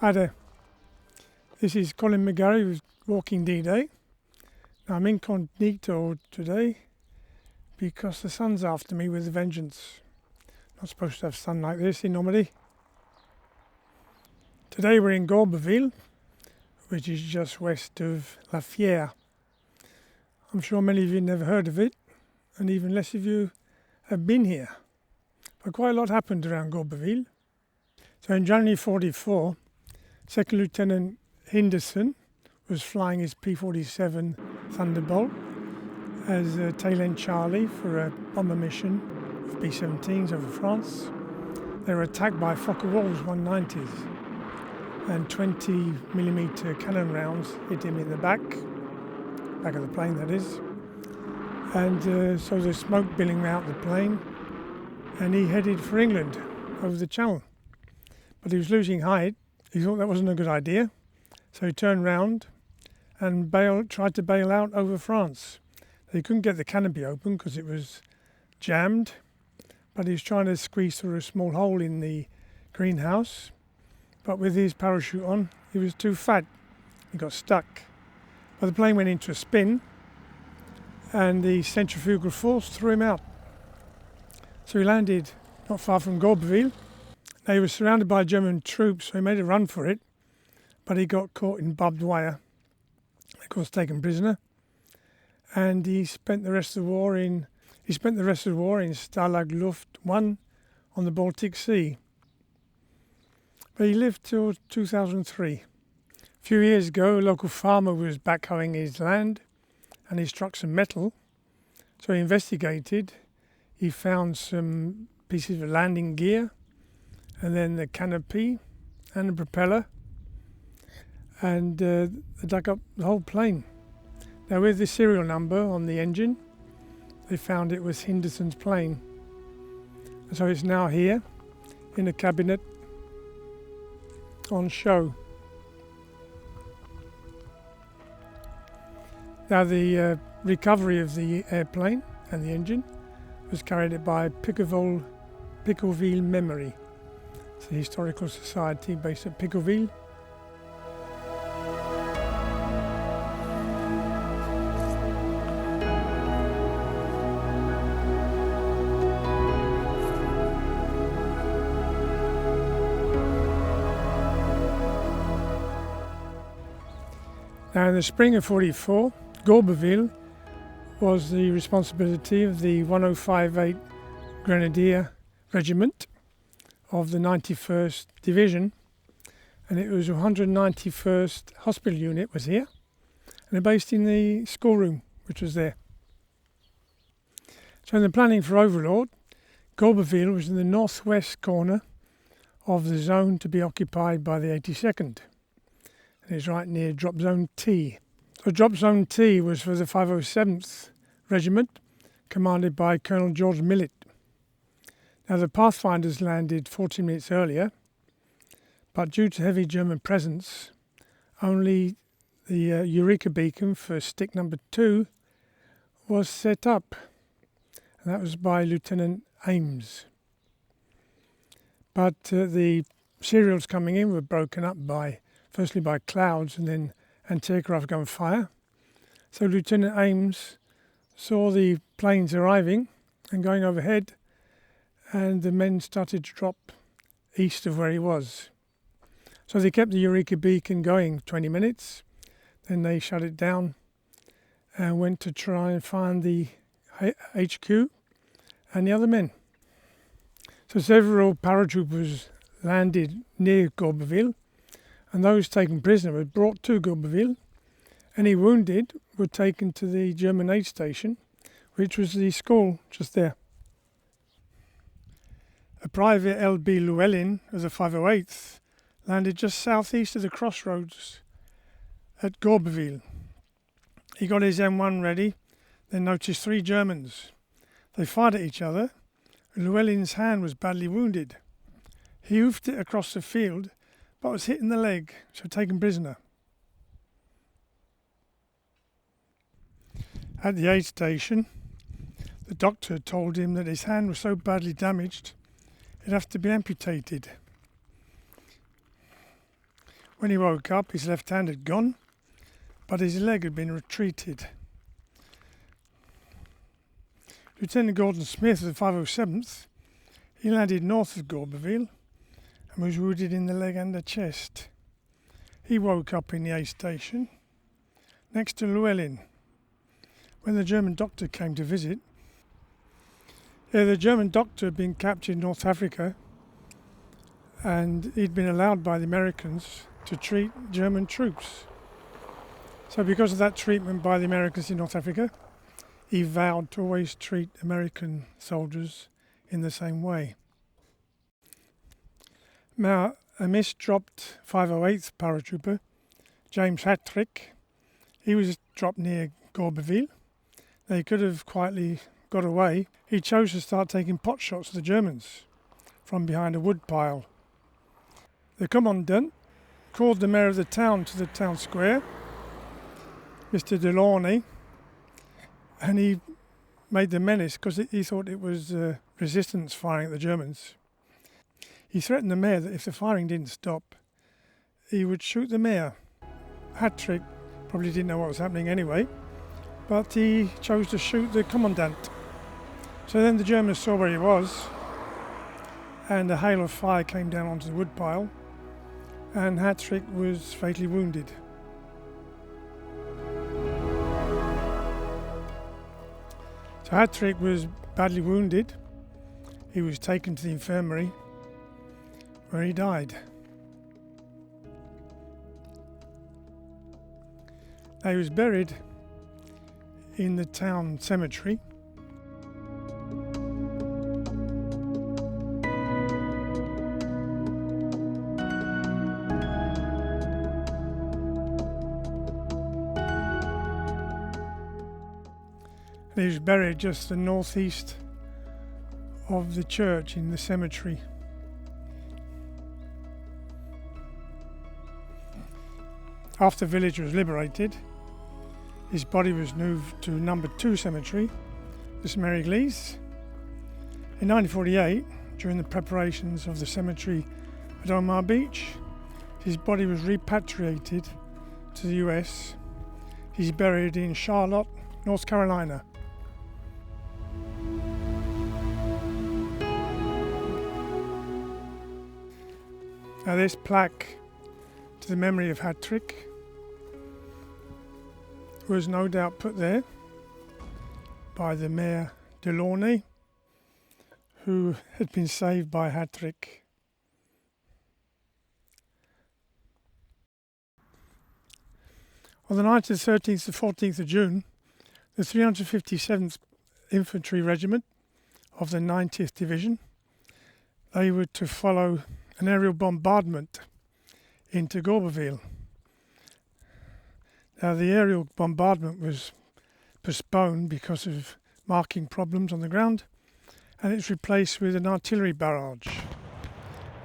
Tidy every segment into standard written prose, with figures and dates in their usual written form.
Hi there, this is Colin McGarry with Walking D-Day. Now I'm incognito today because the sun's after me with a vengeance. Not supposed to have sun like this in Normandy. Today we're in Gourbesville, which is just west of La Fiere. I'm sure many of you never heard of it, and even less of you have been here. But quite a lot happened around Gourbesville. So in January 44, Second Lieutenant Henderson was flying his P-47 Thunderbolt as a tail-end Charlie for a bomber mission of B-17s over France. They were attacked by Focke-Wulf's 190s, and 20mm cannon rounds hit him in the back of the plane, that is. And so there's smoke billowing out the plane, and he headed for England over the Channel. But he was losing height. He thought that wasn't a good idea, so he turned round and tried to bail out over France. He couldn't get the canopy open because it was jammed, but he was trying to squeeze through a small hole in the greenhouse. But with his parachute on, he was too fat. He got stuck. But the plane went into a spin, and the centrifugal force threw him out. So he landed not far from Gourbesville. Now, he was surrounded by German troops, so he made a run for it, but he got caught in barbed wire, of course taken prisoner, and he spent the rest of the war in Stalag Luft 1 on the Baltic Sea. But he lived till 2003. A few years ago, a local farmer was backhoeing his land, and he struck some metal, so he investigated. He found some pieces of landing gear, and then the canopy and the propeller, and they dug up the whole plane. Now, with the serial number on the engine, they found it was Henderson's plane. And so it's now here in a cabinet on show. Now, the recovery of the airplane and the engine was carried out by Pickleville Memory. It's a historical society based at Pickleville. Now, in the spring of 44, Gourbesville was the responsibility of the 1058 Grenadier Regiment of the 91st Division, and it was 191st Hospital Unit was here, and they're based in the schoolroom which was there. So in the planning for Overlord, Gourbesville was in the northwest corner of the zone to be occupied by the 82nd, and it's right near Drop Zone T. So Drop Zone T was for the 507th Regiment, commanded by Colonel George Millet. Now, the Pathfinders landed 14 minutes earlier, but due to heavy German presence, only the Eureka beacon for stick number 2 was set up, and that was by Lieutenant Ames. But the serials coming in were broken up firstly by clouds and then anti-aircraft gun fire. So Lieutenant Ames saw the planes arriving and going overhead, and the men started to drop east of where he was. So they kept the Eureka beacon going 20 minutes, then they shut it down and went to try and find the HQ and the other men. So several paratroopers landed near Gourbesville, and those taken prisoner were brought to Gourbesville. Any wounded were taken to the German aid station, which was the school just there. A private L.B. Llewellyn of the 508th landed just southeast of the crossroads at Gourbesville. He got his M1 ready, then noticed 3 Germans. They fired at each other. Llewellyn's hand was badly wounded. He hoofed it across the field, but was hit in the leg, so taken prisoner. At the aid station, the doctor told him that his hand was so badly damaged it'd have to be amputated. When he woke up, his left hand had gone, but his leg had been retreated. Lieutenant Gordon Smith of the 507th, he landed north of Gourbesville and was wounded in the leg and the chest. He woke up in the A station, next to Llewellyn, when the German doctor came to visit. The German doctor had been captured in North Africa, and he'd been allowed by the Americans to treat German troops. So because of that treatment by the Americans in North Africa, he vowed to always treat American soldiers in the same way. Now, a misdropped 508th paratrooper, James Hattrick, he was dropped near Gourbesville. They could have quietly got away. He chose to start taking pot shots at the Germans from behind a wood pile. The commandant called the mayor of the town to the town square, Mr. Delaunay, and he made the menace because he thought it was resistance firing at the Germans. He threatened the mayor that if the firing didn't stop, he would shoot the mayor. Hattrick probably didn't know what was happening anyway, but he chose to shoot the commandant. So then the Germans saw where he was, and a hail of fire came down onto the woodpile, and Hattrick was fatally wounded. So Hattrick was badly wounded. He was taken to the infirmary, where he died. Now, he was buried in the town cemetery. And he was buried just to the northeast of the church in the cemetery. After Villers was liberated, his body was moved to number 2 cemetery, the St Mary Église. In 1948, during the preparations of the cemetery at Omaha Beach, his body was repatriated to the US. He's buried in Charlotte, North Carolina. Now, this plaque to the memory of Hattrick was no doubt put there by the Mayor Delaunay, who had been saved by Hattrick. On the night of the 13th to 14th of June, the 357th Infantry Regiment of the 90th Division, they were to follow an aerial bombardment into Gourbesville. Now, the aerial bombardment was postponed because of marking problems on the ground, and it's replaced with an artillery barrage.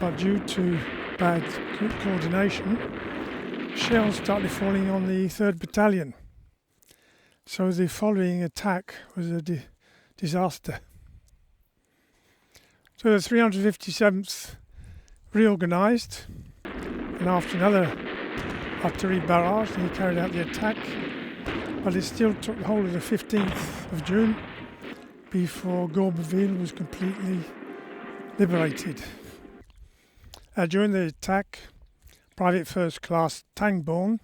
But due to bad coordination, shells started falling on the 3rd Battalion. So the following attack was a disaster. So the 357th reorganised, and after another artillery barrage, he carried out the attack, but it still took hold of the 15th of June before Gourbesville was completely liberated. During the attack, Private First Class Tangborn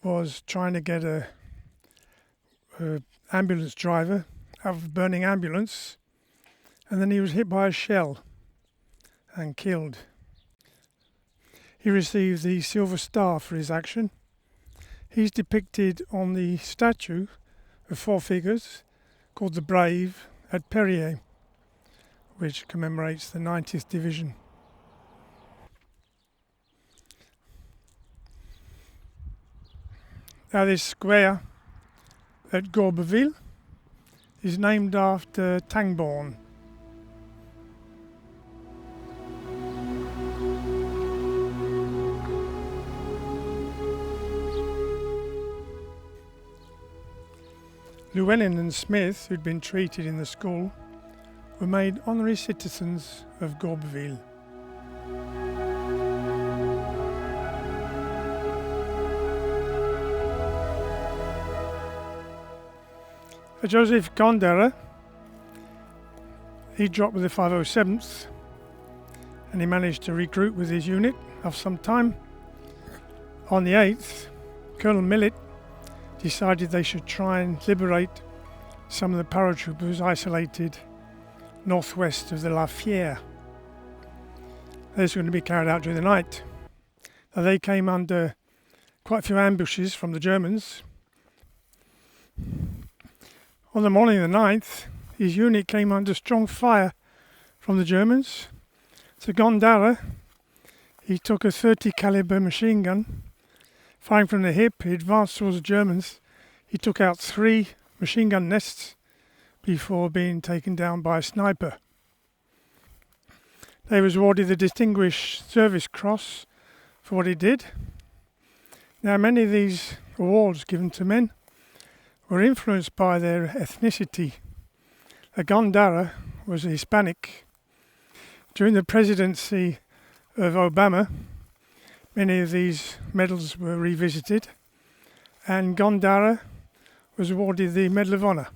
was trying to get a ambulance driver out of a burning ambulance, and then he was hit by a shell and killed. He received the Silver Star for his action. He's depicted on the statue of 4 figures called the Brave at Perrier, which commemorates the 90th Division. Now, this square at Gourbesville is named after Tangborn. Llewellyn and Smith, who'd been treated in the school, were made honorary citizens of Gourbesville. Joseph Gandara, he dropped with the 507th and he managed to regroup with his unit of some time. On the 8th, Colonel Millet decided they should try and liberate some of the paratroopers isolated northwest of the La Fiere. This was going to be carried out during the night. Now they came under quite a few ambushes from the Germans. On the morning of the 9th, his unit came under strong fire from the Germans. So Gandara, he took a 30 caliber machine gun. Firing from the hip, he advanced towards the Germans. He took out 3 machine gun nests before being taken down by a sniper. They was awarded the Distinguished Service Cross for what he did. Now, many of these awards given to men were influenced by their ethnicity. Gandara was a Hispanic. During the presidency of Obama, many of these medals were revisited, and Gandara was awarded the Medal of Honor.